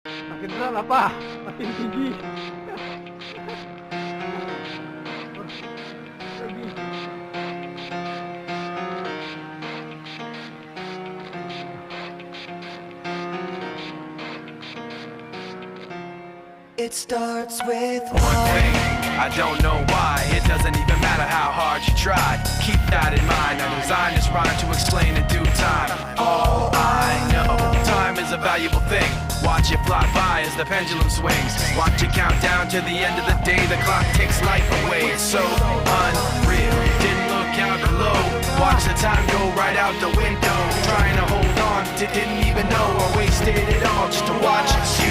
Makin berat apa? Makin tinggi. Lagi. It starts with One thing, I don't know why. It doesn't even matter how hard you try. Keep that in mind. I designed this rhyme to explain in due time. All I know, time is a valuable thing. Watch it fly by as the pendulum swings. Watch it count down to the end of the day. The clock takes life away. It's so unreal. Didn't look out below. Watch the time go right out the window. Trying to hold on, didn't even know I wasted it all just to watch you